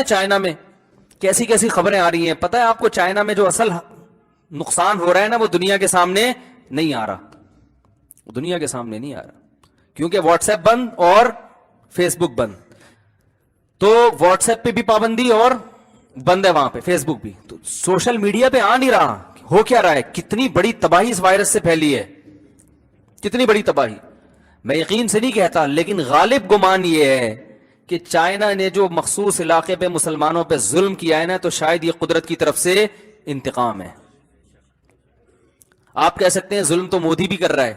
China میں کیسی کیسی خبریں آ رہی ہیں. پتہ ہے آپ کو چائنا میں جو اصل نقصان ہو رہا ہے نا وہ دنیا کے سامنے نہیں آ رہا, دنیا کے سامنے نہیں آ رہا, کیونکہ واٹس ایپ بند اور فیس بک بند. تو واٹس ایپ پہ بھی پابندی اور بند ہے وہاں پہ, فیس بک بھی. تو سوشل میڈیا پہ آ نہیں رہا. ہو کیا رہا ہے, کتنی بڑی تباہی اس وائرس سے پھیلی ہے, کتنی بڑی تباہی. میں یقین سے نہیں کہتا, لیکن غالب گمان یہ ہے کہ چائنا نے جو مخصوص علاقے پہ مسلمانوں پہ ظلم کیا ہے نا, تو شاید یہ قدرت کی طرف سے انتقام ہے. آپ کہہ سکتے ہیں ظلم تو مودی بھی کر رہا ہے,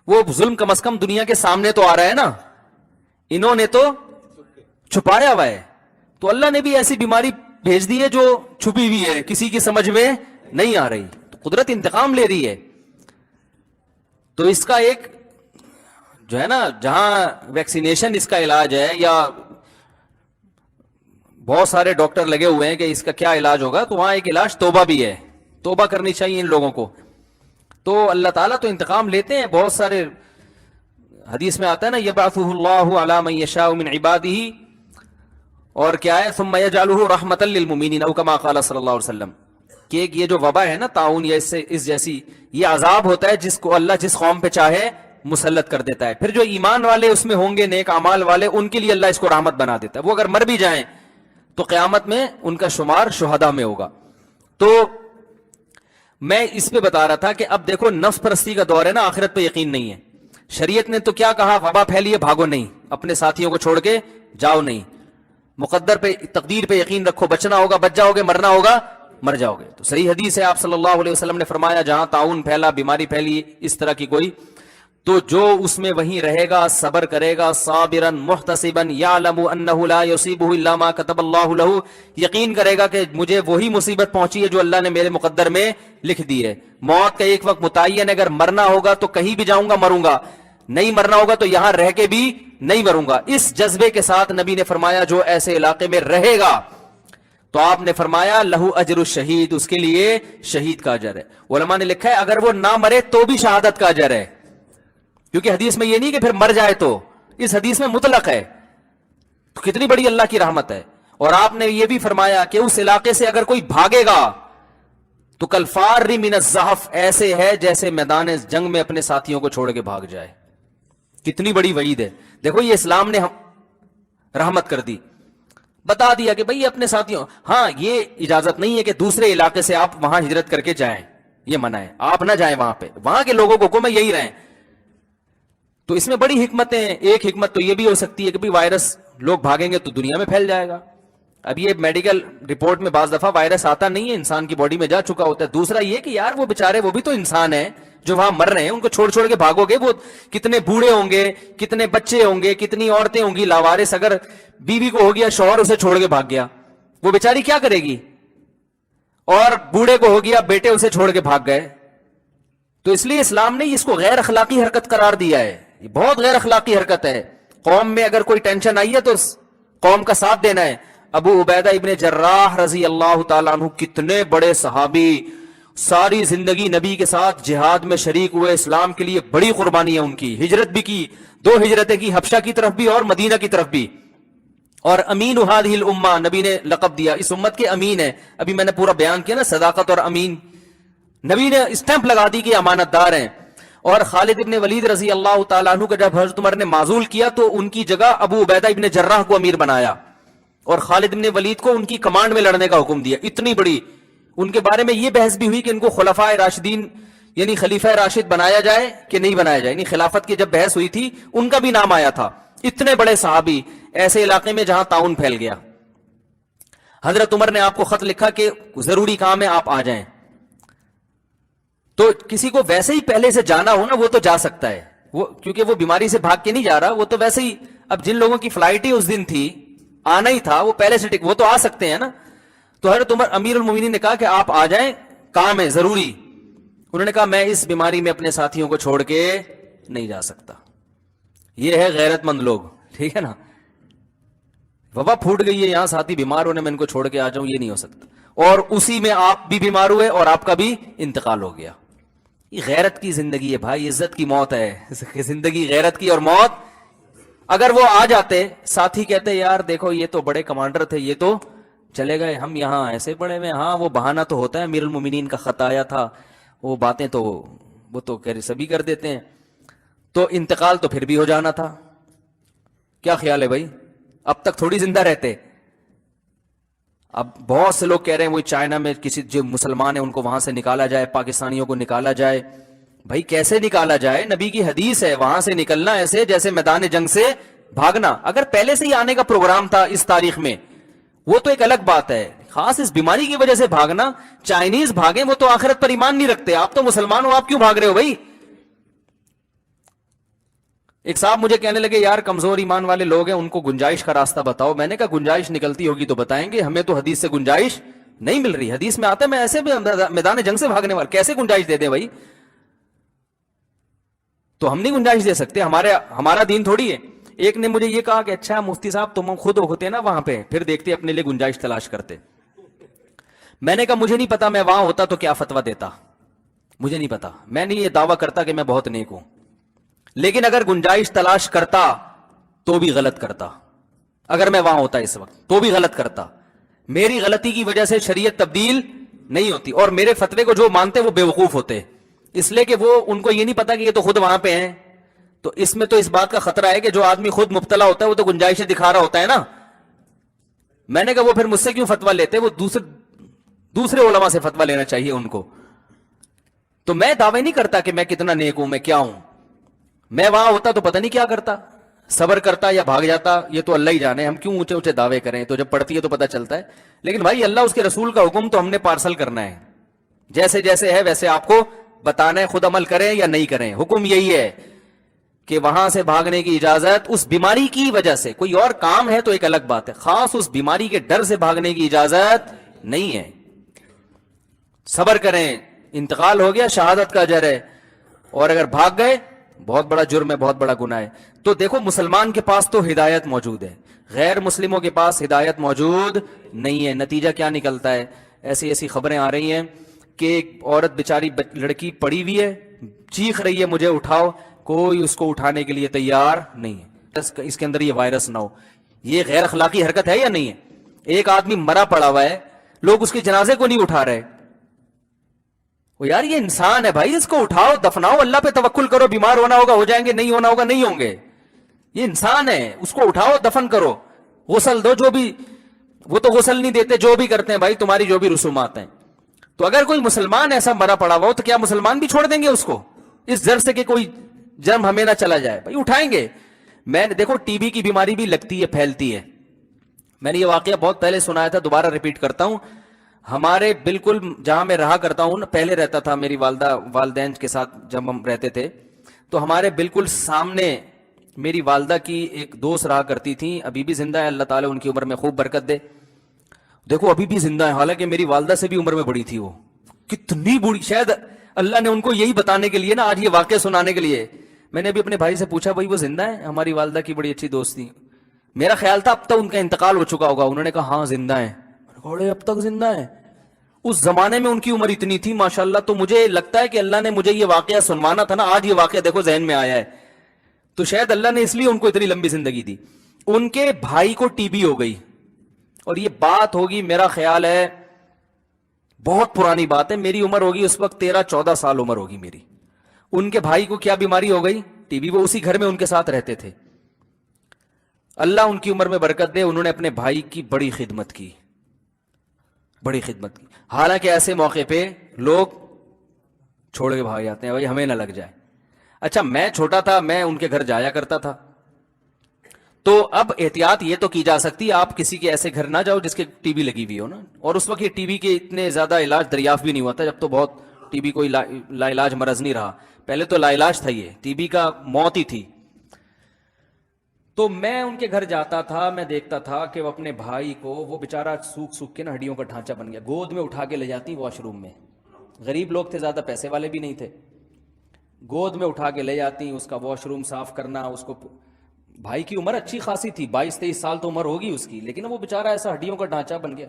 وہ ظلم کم از کم دنیا کے سامنے تو آ رہا ہے نا, انہوں نے تو چھپایا ہوا ہے. تو اللہ نے بھی ایسی بیماری بھیج دی ہے جو چھپی ہوئی ہے, کسی کی سمجھ میں نہیں آ رہی. تو قدرت انتقام لے رہی ہے. تو اس کا ایک جو ہے نا, جہاں ویکسینیشن اس کا علاج ہے, یا بہت سارے ڈاکٹر لگے ہوئے ہیں کہ اس کا کیا علاج ہوگا, تو وہاں ایک علاج توبہ بھی ہے. توبہ کرنی چاہیے ان لوگوں کو. تو اللہ تعالیٰ تو انتقام لیتے ہیں. بہت سارے حدیث میں آتا ہے نا, یبعثہ اللہ علی من یشاء من عبادہ, اور کیا ہے, ثم یجعلہ رحمۃ للمؤمنین او کما قال صلی اللہ علیہ وسلم, کہ یہ جو وبا ہے نا, طاعون یا اس جیسی, یہ عذاب ہوتا ہے جس کو اللہ جس قوم پہ چاہے مسلط کر دیتا ہے. پھر جو ایمان والے اس میں ہوں گے, نیک اعمال والے, ان کے لیے اللہ اس کو رحمت بنا دیتا ہے. وہ اگر مر بھی جائیں تو قیامت میں ان کا شمار شہداء میں ہوگا. تو میں اس پہ بتا رہا تھا کہ اب دیکھو نفس پرستی کا دور ہے نا, آخرت پہ یقین نہیں ہے. شریعت نے تو کیا کہا, وبا پھیلی ہے بھاگو نہیں, اپنے ساتھیوں کو چھوڑ کے جاؤ نہیں, مقدر پہ تقدیر پہ یقین رکھو, بچنا ہوگا بچ جاؤ گے, مرنا ہوگا مر جاؤ گے. تو صحیح حدیث ہے, آپ صلی اللہ علیہ وسلم نے فرمایا جہاں طاعون پھیلا, بیماری پھیلی اس طرح کی کوئی, تو جو اس میں وہیں رہے گا, صبر کرے گا, صابرا محتسبا یعلم انہ لا یصیبہ الا ما کتب اللہ لہ, یقین کرے گا کہ مجھے وہی مصیبت پہنچی ہے جو اللہ نے میرے مقدر میں لکھ دی ہے. موت کا ایک وقت متعین ہے, اگر مرنا ہوگا تو کہیں بھی جاؤں گا مروں گا, نہیں مرنا ہوگا تو یہاں رہ کے بھی نہیں مروں گا. اس جذبے کے ساتھ نبی نے فرمایا جو ایسے علاقے میں رہے گا, تو آپ نے فرمایا لہو اجر الشہید, اس کے لیے شہید کا اجر ہے. علماء نے لکھا ہے اگر وہ نہ مرے تو بھی شہادت کا اجر ہے, کیونکہ حدیث میں یہ نہیں کہ پھر مر جائے, تو اس حدیث میں مطلق ہے. تو کتنی بڑی اللہ کی رحمت ہے. اور آپ نے یہ بھی فرمایا کہ اس علاقے سے اگر کوئی بھاگے گا تو کالفار من الزحف, ایسے ہے جیسے میدان جنگ میں اپنے ساتھیوں کو چھوڑ کے بھاگ جائے. کتنی بڑی وعید ہے. دیکھو یہ اسلام نے رحمت کر دی, بتا دیا کہ بھئی اپنے ساتھیوں, ہاں یہ اجازت نہیں ہے کہ دوسرے علاقے سے آپ وہاں ہجرت کر کے جائیں, یہ منع ہے, آپ نہ جائیں وہاں پہ, وہاں کے لوگوں کو حکم ہے یہی رہیں. تو اس میں بڑی حکمتیں ہیں. ایک حکمت تو یہ بھی ہو سکتی ہے کہ بھی وائرس لوگ بھاگیں گے تو دنیا میں پھیل جائے گا. اب یہ میڈیکل رپورٹ میں بعض دفعہ وائرس آتا نہیں ہے, انسان کی باڈی میں جا چکا ہوتا ہے. دوسرا یہ کہ یار وہ بیچارے وہ بھی تو انسان ہیں جو وہاں مر رہے ہیں, ان کو چھوڑ چھوڑ کے بھاگو گے, وہ کتنے بوڑھے ہوں گے, کتنے بچے ہوں گے, کتنی عورتیں ہوں گی لاوارث. اگر بیوی کو ہو گیا, شوہر اسے چھوڑ کے بھاگ گیا, وہ بیچاری کیا کرے گی؟ اور بوڑھے کو ہو گیا, بیٹے اسے چھوڑ کے بھاگ گئے. تو اس لیے اسلام نے اس کو غیر اخلاقی حرکت قرار دیا ہے. یہ بہت غیر اخلاقی حرکت ہے. قوم میں اگر کوئی ٹینشن آئی ہے تو قوم کا ساتھ دینا ہے. ابو عبیدہ ابن جراح رضی اللہ تعالیٰ عنہ, کتنے بڑے صحابی, ساری زندگی نبی کے ساتھ جہاد میں شریک ہوئے, اسلام کے لیے بڑی قربانی ہے ان کی, ہجرت بھی کی, 2 ہجرتیں کی, حبشہ کی طرف بھی اور مدینہ کی طرف بھی. اور امین هذه الامہ, نبی نے لقب دیا, اس امت کے امین ہے. ابھی میں نے پورا بیان کیا نا, صداقت اور امین, نبی نے اسٹیمپ لگا دی کہ امانت دار ہیں. اور خالد ابن ولید رضی اللہ تعالیٰ عنہ کا جب حضرت عمر نے معزول کیا تو ان کی جگہ ابو عبیدہ ابن جراح کو امیر بنایا, اور خالد ابن ولید کو ان کی کمانڈ میں لڑنے کا حکم دیا. اتنی بڑی ان کے بارے میں یہ بحث بھی ہوئی کہ ان کو خلفائے راشدین یعنی خلیفہ راشد بنایا جائے کہ نہیں بنایا جائے. یعنی خلافت کی جب بحث ہوئی تھی ان کا بھی نام آیا تھا. اتنے بڑے صحابی ایسے علاقے میں جہاں طاعون پھیل گیا. حضرت عمر نے آپ کو خط لکھا کہ ضروری کام ہے آپ آ جائیں. تو کسی کو ویسے ہی پہلے سے جانا ہو نا, وہ تو جا سکتا ہے, وہ کیونکہ وہ بیماری سے بھاگ کے نہیں جا رہا, وہ تو ویسے ہی, اب جن لوگوں کی فلائٹ ہی اس دن تھی, آنا ہی تھا, وہ پہلے سے وہ تو آ سکتے ہیں نا. تو حضرت عمر امیر المومنین نے کہا کہ آپ آ جائیں, کام ہے ضروری. انہوں نے کہا میں اس بیماری میں اپنے ساتھیوں کو چھوڑ کے نہیں جا سکتا. یہ ہے غیرت مند لوگ, ٹھیک ہے نا. وبا پھوٹ گئی ہے, یہاں ساتھی بیمار ہونے میں ان کو چھوڑ کے آ جاؤں, یہ نہیں ہو سکتا. اور اسی میں آپ بھی بیمار ہوئے اور آپ کا بھی انتقال ہو گیا. یہ غیرت کی زندگی ہے بھائی, عزت کی موت ہے زندگی غیرت کی, اور موت اگر وہ آ جاتے ساتھی کہتے یار دیکھو یہ تو بڑے کمانڈر تھے, یہ تو چلے گئے, ہم یہاں ایسے پڑے ہوئے, ہاں وہ بہانہ تو ہوتا ہے امیر المومنین کا خط آیا تھا, وہ باتیں تو وہ تو سبھی کر دیتے ہیں, تو انتقال تو پھر بھی ہو جانا تھا. کیا خیال ہے بھائی, اب تک تھوڑی زندہ رہتے. اب بہت سے لوگ کہہ رہے ہیں وہ چائنا میں کسی جو مسلمان ہیں ان کو وہاں سے نکالا جائے, پاکستانیوں کو نکالا جائے. بھائی کیسے نکالا جائے؟ نبی کی حدیث ہے وہاں سے نکلنا ایسے جیسے میدان جنگ سے بھاگنا. اگر پہلے سے ہی آنے کا پروگرام تھا اس تاریخ میں وہ تو ایک الگ بات ہے, خاص اس بیماری کی وجہ سے بھاگنا. چائنیز بھاگیں وہ تو آخرت پر ایمان نہیں رکھتے, آپ تو مسلمان ہو, آپ کیوں بھاگ رہے ہو بھائی؟ ایک صاحب مجھے کہنے لگے یار کمزور ایمان والے لوگ ہیں ان کو گنجائش کا راستہ بتاؤ. میں نے کہا گنجائش نکلتی ہوگی تو بتائیں گے, ہمیں تو حدیث سے گنجائش نہیں مل رہی. حدیث میں آتا ہے میں ایسے بھی میدان جنگ سے بھاگنے والا, کیسے گنجائش دے دیں بھائی؟ تو ہم نہیں گنجائش دے سکتے, ہمارا دین تھوڑی ہے. ایک نے مجھے یہ کہا کہ اچھا مفتی صاحب تم خود ہوتے نا وہاں پہ, پھر دیکھتے اپنے لیے گنجائش تلاش کرتے. میں نے کہا مجھے نہیں پتا میں وہاں ہوتا تو کیا فتویٰ دیتا, مجھے نہیں پتا. میں نہیں یہ دعویٰ کرتا کہ میں بہت نیک ہوں, لیکن اگر گنجائش تلاش کرتا تو بھی غلط کرتا. اگر میں وہاں ہوتا اس وقت تو بھی غلط کرتا. میری غلطی کی وجہ سے شریعت تبدیل نہیں ہوتی, اور میرے فتوے کو جو مانتے وہ بے وقوف ہوتے, اس لیے کہ وہ ان کو یہ نہیں پتا کہ یہ تو خود وہاں پہ ہیں. تو اس میں تو اس بات کا خطرہ ہے کہ جو آدمی خود مبتلا ہوتا ہے وہ تو گنجائشیں دکھا رہا ہوتا ہے نا. میں نے کہا وہ پھر مجھ سے کیوں فتویٰ لیتے, وہ دوسرے علماء سے فتویٰ لینا چاہیے ان کو. تو میں دعوی نہیں کرتا کہ میں کتنا نیک ہوں, میں کیا ہوں. میں وہاں ہوتا تو پتہ نہیں کیا کرتا, صبر کرتا یا بھاگ جاتا, یہ تو اللہ ہی جانے. ہم کیوں اونچے اونچے دعوے کریں, تو جب پڑتی ہے تو پتہ چلتا ہے. لیکن بھائی اللہ اس کے رسول کا حکم تو ہم نے پارسل کرنا ہے, جیسے جیسے ہے ویسے آپ کو بتانا ہے, خود عمل کریں یا نہیں کریں. حکم یہی ہے کہ وہاں سے بھاگنے کی اجازت اس بیماری کی وجہ سے, کوئی اور کام ہے تو ایک الگ بات ہے, خاص اس بیماری کے ڈر سے بھاگنے کی اجازت نہیں ہے. صبر کریں, انتقال ہو گیا شہادت کا اجر ہے, اور اگر بھاگ گئے بہت بڑا جرم ہے, بہت بڑا گناہ ہے. تو دیکھو مسلمان کے پاس تو ہدایت موجود ہے, غیر مسلموں کے پاس ہدایت موجود نہیں ہے. نتیجہ کیا نکلتا ہے, ایسی ایسی خبریں آ رہی ہیں کہ ایک عورت بیچاری لڑکی پڑی ہوئی ہے, چیخ رہی ہے مجھے اٹھاؤ, کوئی اس کو اٹھانے کے لیے تیار نہیں ہے. اس کے اندر یہ وائرس نہ ہو. یہ غیر اخلاقی حرکت ہے یا نہیں ہے؟ ایک آدمی مرا پڑا ہوا ہے, لوگ اس کے جنازے کو نہیں اٹھا رہے. وہ یار یہ انسان ہے بھائی, اس کو اٹھاؤ دفناؤ, اللہ پہ توکل کرو, بیمار ہونا ہوگا ہو جائیں گے, نہیں ہونا ہوگا نہیں ہوں گے. یہ انسان ہے, اس کو اٹھاؤ دفن کرو, غسل دو, جو بھی, وہ تو غسل نہیں دیتے, جو بھی کرتے ہیں بھائی تمہاری جو بھی رسومات ہیں. تو اگر کوئی مسلمان ایسا مرا پڑا ہوا ہو تو کیا مسلمان بھی چھوڑ دیں گے اس کو اس زر سے کہ کوئی جرم ہمیں نہ چلا جائے؟ بھائی اٹھائیں گے. میں نے دیکھو ٹی بی کی بیماری بھی لگتی ہے, پھیلتی ہے. میں نے یہ واقعہ بہت پہلے سنایا تھا, دوبارہ ریپیٹ کرتا ہوں. ہمارے بالکل جہاں میں رہا کرتا ہوں, پہلے رہتا تھا میری والدین کے ساتھ جب ہم رہتے تھے, تو ہمارے بالکل سامنے میری والدہ کی ایک دوست رہا کرتی تھی, ابھی بھی زندہ ہے, اللہ تعالیٰ ان کی عمر میں خوب برکت دے. دیکھو ابھی بھی زندہ ہے, حالانکہ میری والدہ سے بھی عمر میں بڑی تھی. وہ کتنی بڑی, شاید اللہ نے ان کو یہی بتانے کے لیے نا آج یہ واقعہ سنانے کے لیے. میں نے ابھی اپنے بھائی سے پوچھا بھائی وہ زندہ ہے, ہماری والدہ کی بڑی اچھی دوست تھی. میرا خیال تھا اب تک ان کا انتقال ہو چکا ہوگا. انہوں نے کہا ہاں زندہ ہیں. اب تک زندہ ہیں. اس زمانے میں ان کی عمر اتنی تھی ماشاءاللہ. تو مجھے لگتا ہے کہ اللہ نے مجھے یہ واقعہ سنوانا تھا نا, آج یہ واقعہ دیکھو ذہن میں آیا ہے, تو شاید اللہ نے اس لیے ان کو اتنی لمبی زندگی دی. ان کے بھائی کو ٹی بی ہو گئی, اور یہ بات ہوگی میرا خیال ہے بہت پرانی بات ہے, میری عمر ہوگی اس وقت 13-14 سال عمر ہوگی میری. ان کے بھائی کو کیا بیماری ہو گئی, ٹی بی. وہ اسی گھر میں ان کے ساتھ رہتے تھے. اللہ ان کی عمر میں برکت دے, انہوں نے اپنے بھائی کی بڑی خدمت کی, بڑی خدمت کی. حالانکہ ایسے موقع پہ لوگ چھوڑ کے بھاگ جاتے ہیں, بھائی ہمیں نہ لگ جائے. اچھا میں چھوٹا تھا, میں ان کے گھر جایا کرتا تھا. تو اب احتیاط یہ تو کی جا سکتی, آپ کسی کے ایسے گھر نہ جاؤ جس کے ٹی بی لگی ہوئی ہو نا. اور اس وقت یہ ٹی بی کے اتنے زیادہ علاج دریافت بھی نہیں ہوا تھا, جب تو بہت ٹی بی کوئی لا علاج مرض نہیں رہا. پہلے تو لا علاج تھا, یہ ٹی بی کا موت ہی تھی. تو میں ان کے گھر جاتا تھا, میں دیکھتا تھا کہ وہ اپنے بھائی کو, وہ بیچارہ سوکھ کے نا ہڈیوں کا ڈھانچہ بن گیا, گود میں اٹھا کے لے جاتی واش روم میں. غریب لوگ تھے, زیادہ پیسے والے بھی نہیں تھے. گود میں اٹھا کے لے جاتی, اس کا واش روم صاف کرنا. اس کو, بھائی کی عمر اچھی خاصی تھی, 22-23 سال تو عمر ہوگی اس کی, لیکن وہ بیچارہ ایسا ہڈیوں کا ڈھانچہ بن گیا.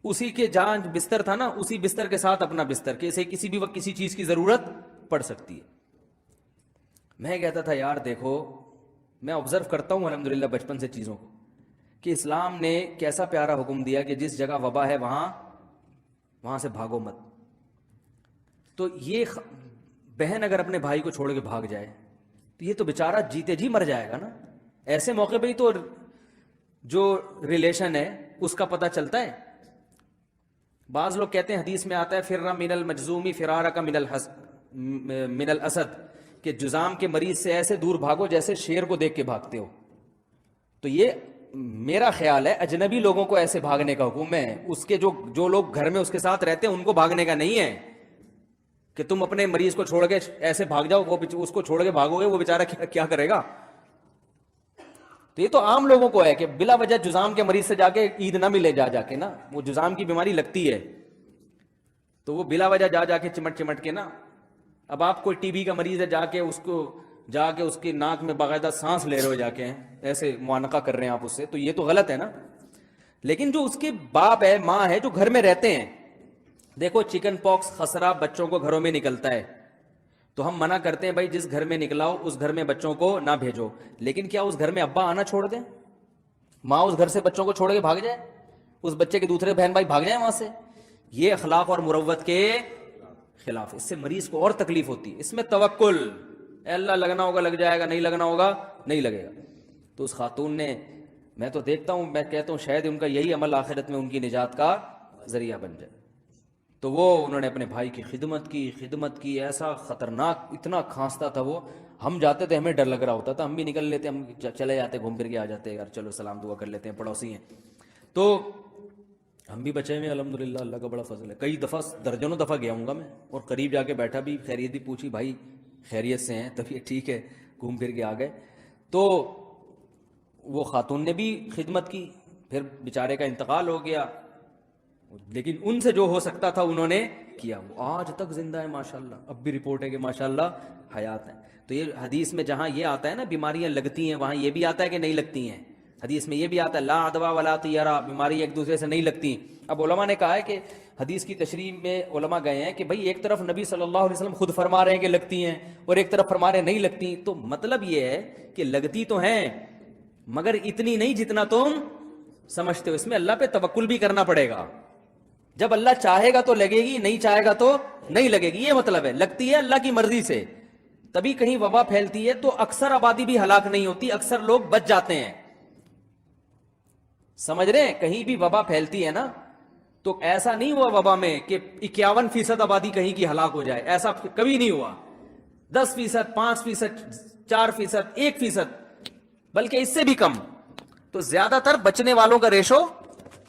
اسی کے جہاں بستر تھا نا, اسی بستر کے ساتھ اپنا بستر, کہ اسے کسی بھی وقت کسی چیز کی ضرورت پڑ سکتی ہے. میں کہتا تھا یار دیکھو میں آبزرو کرتا ہوں الحمدللہ بچپن سے چیزوں کو کہ اسلام نے کیسا پیارا حکم دیا کہ جس جگہ وبا ہے وہاں سے بھاگو مت. تو یہ بہن اگر اپنے بھائی کو چھوڑ کے بھاگ جائے تو یہ تو بیچارہ جیتے جی مر جائے گا نا. ایسے موقع پہ ہی تو جو ریلیشن ہے اس کا پتہ چلتا ہے. بعض لوگ کہتے ہیں حدیث میں آتا ہے فرا من المجزومی فرارک من الاسد, کہ جزام کے مریض سے ایسے دور بھاگو جیسے شیر کو دیکھ کے بھاگتے ہو. تو یہ میرا خیال ہے اجنبی لوگوں کو ایسے بھاگنے کا حکم ہے, اس کے جو لوگ گھر میں اس کے ساتھ رہتے ہیں ان کو بھاگنے کا نہیں ہے کہ تم اپنے مریض کو چھوڑ کے ایسے بھاگ جاؤ, وہ اس کو چھوڑ کے بھاگو گے وہ بیچارہ کیا کرے گا. تو یہ تو عام لوگوں کو ہے کہ بلا وجہ جزام کے مریض سے جا کے عید نہ ملے جا کے نا, وہ جزام کی بیماری لگتی ہے تو وہ بلا وجہ جا کے چمٹ کے نا. اب آپ کوئی ٹی بی کا مریض ہے جا کے اس کی ناک میں باقاعدہ سانس لے رہے ہو جا کے ایسے معانقہ کر رہے ہیں آپ اس سے, تو یہ تو غلط ہے نا. لیکن جو اس کے باپ ہے ماں ہے جو گھر میں رہتے ہیں, دیکھو چکن پاکس خسرہ بچوں کو گھروں میں نکلتا ہے تو ہم منع کرتے ہیں بھائی جس گھر میں نکلا ہو اس گھر میں بچوں کو نہ بھیجو. لیکن کیا اس گھر میں ابا آنا چھوڑ دیں, ماں اس گھر سے بچوں کو چھوڑ کے بھاگ جائے, اس بچے کے دوسرے بہن بھائی بھاگ جائیں وہاں سے؟ یہ اخلاق اور مروت کے خلاف. اس سے مریض کو اور تکلیف ہوتی ہے. اس میں توکل, اے اللہ لگنا ہوگا لگ جائے گا, نہیں لگنا ہوگا نہیں لگے گا. تو اس خاتون نے, میں تو دیکھتا ہوں, میں کہتا ہوں شاید ان کا یہی عمل آخرت میں ان کی نجات کا ذریعہ بن جائے. تو وہ انہوں نے اپنے بھائی کی خدمت کی ایسا خطرناک, اتنا کھانستا تھا وہ, ہم جاتے تھے ہمیں ڈر لگ رہا ہوتا تھا, ہم بھی نکل لیتے, ہم چلے جاتے گھوم پھر کے آ جاتے یار چلو سلام دعا کر لیتے ہیں پڑوسی ہیں. تو ہم بھی بچے ہوئے الحمدللہ, اللہ کا بڑا فضل ہے. کئی دفعہ درجنوں دفعہ گیا ہوں گا میں, اور قریب جا کے بیٹھا بھی, خیریت بھی پوچھی, بھائی خیریت سے ہیں, طبیعت ٹھیک ہے, گھوم پھر کے آ گئے. تو وہ خاتون نے بھی خدمت کی, پھر بیچارے کا انتقال ہو گیا, لیکن ان سے جو ہو سکتا تھا انہوں نے کیا. وہ آج تک زندہ ہے ماشاءاللہ, اب بھی رپورٹ ہے کہ ماشاءاللہ حیات ہیں. تو یہ حدیث میں جہاں یہ آتا ہے نا بیماریاں لگتی ہیں, وہاں یہ بھی آتا ہے کہ نہیں لگتی ہیں. حدیث میں یہ بھی آتا ہے لا عدوى ولا طیرہ, بیماری ایک دوسرے سے نہیں لگتی. اب علماء نے کہا ہے کہ حدیث کی تشریح میں علماء گئے ہیں کہ بھائی ایک طرف نبی صلی اللہ علیہ وسلم خود فرما رہے ہیں کہ لگتی ہیں, اور ایک طرف فرما رہے ہیں نہیں لگتی. تو مطلب یہ ہے کہ لگتی تو ہیں مگر اتنی نہیں جتنا تم سمجھتے ہو. اس میں اللہ پہ توکل بھی کرنا پڑے گا. جب اللہ چاہے گا تو لگے گی, نہیں چاہے گا تو نہیں لگے گی. یہ مطلب ہے لگتی ہے اللہ کی مرضی سے. تبھی کہیں وبا پھیلتی ہے تو اکثر آبادی بھی ہلاک نہیں ہوتی, اکثر لوگ بچ جاتے ہیں. سمجھ رہے ہیں, کہیں بھی وبا پھیلتی ہے نا تو ایسا نہیں ہوا وبا میں کہ 51% آبادی کہیں کی ہلاک ہو جائے, ایسا کبھی نہیں ہوا. 10%, 5%, 4%, 1%, بلکہ اس سے بھی کم. تو زیادہ تر بچنے والوں کا ریشو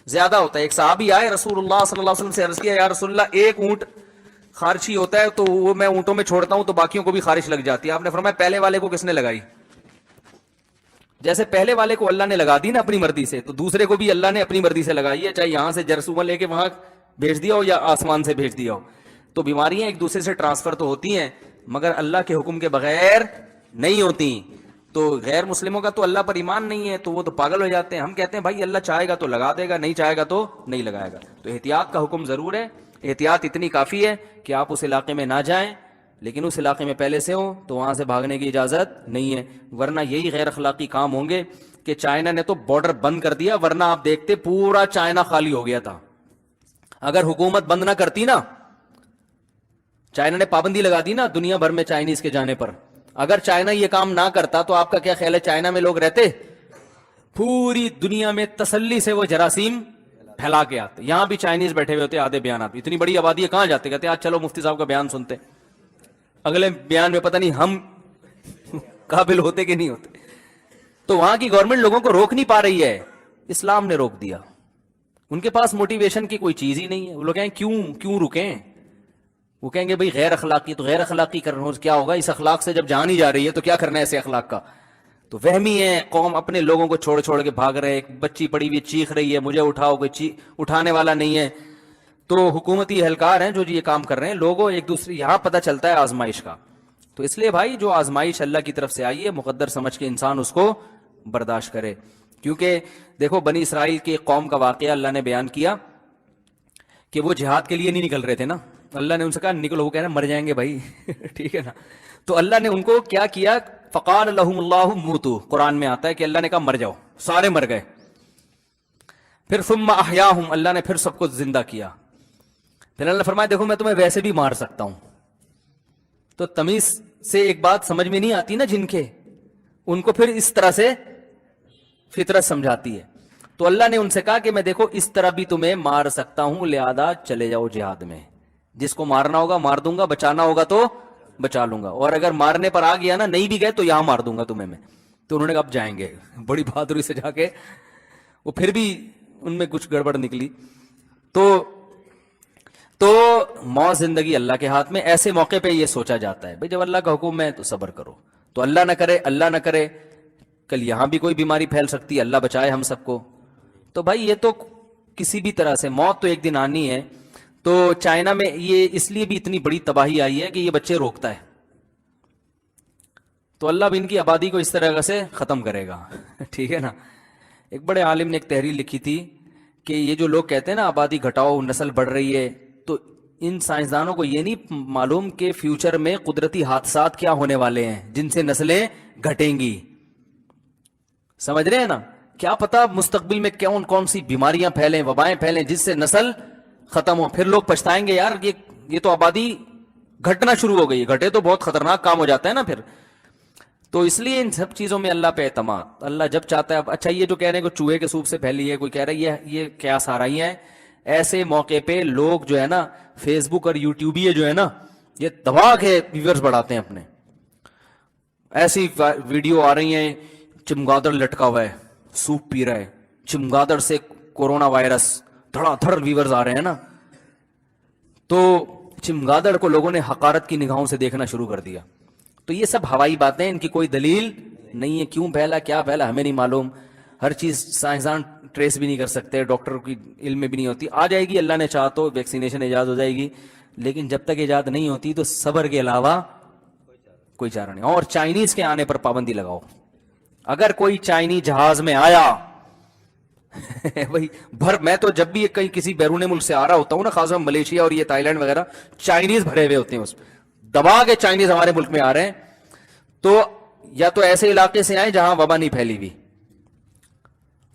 زیادہ ہوتا ہے. ایک صحابی آئے رسول اللہ صلی اللہ علیہ وسلم سے عرض کیا, یا رسول اللہ ایک اونٹ خارشی ہوتا ہے تو وہ میں اونٹوں میں چھوڑتا ہوں تو باقیوں کو بھی خارش لگ جاتی ہے. آپ نے فرمایا پہلے والے کو کس نے لگائی؟ جیسے پہلے والے کو اللہ نے لگا دی نا اپنی مرضی سے, تو دوسرے کو بھی اللہ نے اپنی مرضی سے لگائی ہے, چاہے یہاں سے جرثومہ لے کے وہاں بھیج دیا ہو یا آسمان سے بھیج دیا ہو. تو بیماریاں ایک دوسرے سے ٹرانسفر تو ہوتی ہیں مگر اللہ کے حکم کے بغیر نہیں ہوتی. تو غیر مسلموں کا تو اللہ پر ایمان نہیں ہے تو وہ تو پاگل ہو جاتے ہیں. ہم کہتے ہیں بھائی اللہ چاہے گا تو لگا دے گا, نہیں چاہے گا تو نہیں لگائے گا. تو احتیاط کا حکم ضرور ہے. احتیاط اتنی کافی ہے کہ آپ اس علاقے میں نہ جائیں, لیکن اس علاقے میں پہلے سے ہوں تو وہاں سے بھاگنے کی اجازت نہیں ہے. ورنہ یہی غیر اخلاقی کام ہوں گے کہ چائنا نے تو بارڈر بند کر دیا, ورنہ آپ دیکھتے پورا چائنا خالی ہو گیا تھا. اگر حکومت بند نہ کرتی نا, چائنا نے پابندی لگا دی نا دنیا بھر میں چائنیز کے جانے پر, اگر چائنا یہ کام نہ کرتا تو آپ کا کیا خیال ہے چائنا میں لوگ رہتے؟ پوری دنیا میں تسلی سے وہ جراثیم پھیلا کے آتے. یہاں بھی چائنیز بیٹھے ہوئے ہوتے آدھے بیانات, اتنی بڑی آبادی ہے کہاں جاتے, کہتے آج چلو مفتی صاحب کا بیان سنتے, اگلے بیان میں پتہ نہیں ہم قابل ہوتے کہ نہیں ہوتے. تو وہاں کی گورنمنٹ لوگوں کو روک نہیں پا رہی ہے, اسلام نے روک دیا. ان کے پاس موٹیویشن کی کوئی چیز ہی نہیں ہے. وہ لوگ کہیں کیوں رکیں, وہ کہیں گے بھئی غیر اخلاقی, تو غیر اخلاقی کرنا کیا ہوگا, اس اخلاق سے جب جان ہی جا رہی ہے تو کیا کرنا ہے ایسے اخلاق کا. تو وہمی ہے, قوم اپنے لوگوں کو چھوڑ کے بھاگ رہے. ایک بچی پڑی ہوئی چیخ رہی ہے مجھے اٹھاؤ, کوئی اٹھانے والا نہیں ہے. تو حکومتی اہلکار ہیں جو یہ کام کر رہے ہیں, لوگوں ایک دوسرے, یہاں پتہ چلتا ہے آزمائش کا. تو اس لیے بھائی جو آزمائش اللہ کی طرف سے آئی ہے مقدر سمجھ کے انسان اس کو برداشت کرے. کیونکہ دیکھو بنی اسرائیل کی قوم کا واقعہ اللہ نے بیان کیا کہ وہ جہاد کے لیے نہیں نکل رہے تھے نا, اللہ نے ان سے کہا نکلو. وہ کہہ رہے مر جائیں گے بھائی. ٹھیک ہے نا. تو اللہ نے ان کو کیا کیا, فقال لهم اللہ موتو, قرآن میں آتا ہے کہ اللہ نے کہا مر جاؤ, سارے مر گئے. پھر ثم احیاہم, اللہ نے پھر سب کو زندہ کیا. پھر اللہ نے فرمایا دیکھو میں تمہیں ویسے بھی مار سکتا ہوں. تو تمیز سے ایک بات سمجھ میں نہیں آتی نا جن کے, ان کو پھر اس طرح سے فطرت سمجھاتی ہے. تو اللہ نے ان سے کہا کہ میں دیکھو اس طرح بھی تمہیں مار سکتا ہوں, لہذا چلے جاؤ جہاد میں. جس کو مارنا ہوگا مار دوں گا, بچانا ہوگا تو بچا لوں گا, اور اگر مارنے پر آ گیا نا, نہیں بھی گئے تو یہاں مار دوں گا تمہیں میں. تو انہوں نے کہا اب جائیں گے. بڑی بہادری سے جا کے وہ پھر بھی ان میں کچھ گڑبڑ نکلی. تو موت زندگی اللہ کے ہاتھ میں. ایسے موقع پہ یہ سوچا جاتا ہے بھئی جب اللہ کا حکم ہے تو صبر کرو. تو اللہ نہ کرے کل یہاں بھی کوئی بیماری پھیل سکتی ہے, اللہ بچائے ہم سب کو. تو بھائی یہ تو کسی بھی طرح سے موت تو ایک دن آنی ہے. تو چائنا میں یہ اس لیے بھی اتنی بڑی تباہی آئی ہے کہ یہ بچے روکتا ہے. تو اللہ بھی ان کی آبادی کو اس طرح سے ختم کرے گا. ٹھیک ہے نا. ایک بڑے عالم نے ایک تحریر لکھی تھی کہ یہ جو لوگ کہتے ہیں نا آبادی گھٹاؤ, نسل بڑھ رہی ہے, تو ان سائنسدانوں کو یہ نہیں معلوم کہ فیوچر میں قدرتی حادثات کیا ہونے والے ہیں جن سے نسلیں گھٹیں گی. سمجھ رہے ہیں نا. کیا پتا مستقبل میں کون سی بیماریاں پھیلیں, وبائیں پھیلیں جس سے نسل ختم ہو. پھر لوگ پچھتائیں گے یار یہ تو آبادی گھٹنا شروع ہو گئی. گھٹے تو بہت خطرناک کام ہو جاتا ہے نا پھر. تو اس لیے ان سب چیزوں میں اللہ پہ اعتماد. اللہ جب چاہتا ہے. اچھا یہ جو کہہ رہے ہیں کہ چوہے کے سوپ سے پھیلی ہے, کوئی کہہ رہا ہے یہ کیا سارائی ہے. ایسے موقع پہ لوگ جو ہے نا فیس بک اور یوٹیوبیے جو ہے نا یہ دبا کے ویورز بڑھاتے ہیں اپنے. ایسی ویڈیو آ رہی ہیں چمگادڑ لٹکا ہوا ہے, سوپ پی رہا ہے, چمگادڑ سے کورونا وائرس, دھڑا دھڑ ویورز آ رہے ہیں نا. تو چمگادڑ کو لوگوں نے حقارت کی نگاہوں سے دیکھنا شروع کر دیا. تو یہ سب ہوائی باتیں, ان کی کوئی دلیل نہیں ہے. کیوں پھیلا, کیا پھیلا, ہمیں نہیں معلوم. ہر چیز سائنسدان ٹریس بھی نہیں کر سکتے, ڈاکٹر کی علم میں بھی نہیں ہوتی. آ جائے گی, اللہ نے چاہا تو ویکسینیشن ایجاد ہو جائے گی, لیکن جب تک ایجاد نہیں ہوتی تو صبر کے علاوہ کوئی چارہ نہیں. اور چائنیز کے آنے پر پابندی لگاؤ. اگر کوئی چائنی جہاز میں آیا بھائی میں تو جب بھی کہیں کسی بیرون ملک سے آ رہا ہوتا ہوں نا, خاص طور ملیشیا اور یہ تائی لینڈ وغیرہ, چائنیز بھرے ہوئے ہوتے ہیں اس میں, دبا کے چائنیز ہمارے ملک میں آ رہے ہیں. تو یا تو ایسے علاقے سے آئیں جہاں وبا نہیں پھیلی ہوئی,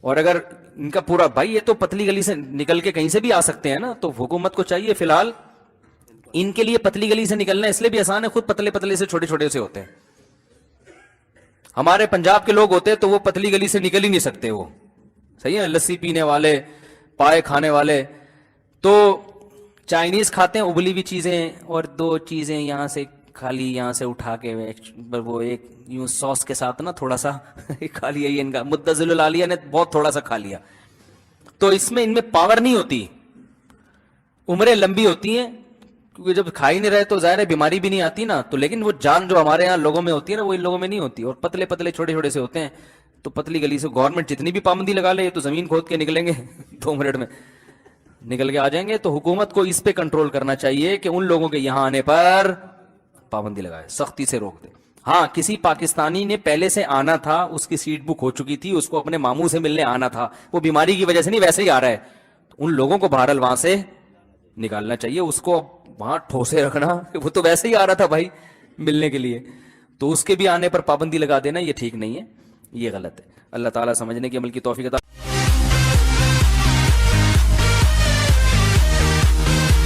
اور اگر ان کا پورا بھائی یہ تو پتلی گلی سے نکل کے کہیں سے بھی آ سکتے ہیں نا. تو حکومت کو چاہیے فی الحال ان کے لیے پتلی گلی سے نکلنا اس لیے بھی آسان ہے, خود پتلے پتلے سے چھوٹے چھوٹے سے ہوتے ہیں. ہمارے پنجاب کے لوگ ہوتے ہیں تو وہ پتلی گلی سے نکل ہی نہیں سکتے. وہ صحیح ہے, لسی پینے والے, پائے کھانے والے. تو چائنیز کھاتے ہیں ابلی ہوئی چیزیں, اور دو چیزیں یہاں سے کھا لی, یہاں سے اٹھا کے وہ ایک یوں سوس کے ساتھ نا تھوڑا سا کھا لیا. یہ ان کا مدذل العالیہ نے بہت تھوڑا سا کھا لیا. تو اس میں ان میں پاور نہیں ہوتی, عمریں لمبی ہوتی ہیں, کیونکہ جب کھا ہی نہیں رہے تو ظاہر ہے بیماری بھی نہیں آتی نا. تو لیکن وہ جان جو ہمارے یہاں لوگوں میں ہوتی ہے نا, وہ ان لوگوں میں نہیں ہوتی, اور پتلے پتلے چھوٹے چھوٹے سے ہوتے ہیں. تو پتلی گلی سے گورنمنٹ جتنی بھی پابندی لگا لے, یہ تو زمین کھود کے نکلیں گے 2 منٹ میں نکل کے آ جائیں گے. تو حکومت کو اس پہ کنٹرول کرنا چاہیے کہ ان لوگوں کے یہاں آنے پر پابندی لگائے, سختی سے روک دے. ہاں کسی پاکستانی نے پہلے سے آنا تھا, اس کی سیٹ بک ہو چکی تھی, اس کو اپنے ماموں سے ملنے آنا تھا, وہ بیماری کی وجہ سے نہیں ویسے ہی آ رہا ہے, ان لوگوں کو بہرحال وہاں سے نکالنا چاہیے. اس کو وہاں ٹھوسے رکھنا, وہ تو ویسے ہی آ رہا تھا بھائی ملنے کے لیے, تو اس کے بھی آنے پر پابندی لگا دینا یہ ٹھیک نہیں ہے, یہ غلط ہے. اللہ تعالیٰ سمجھنے کی عمل کی توفیق عطا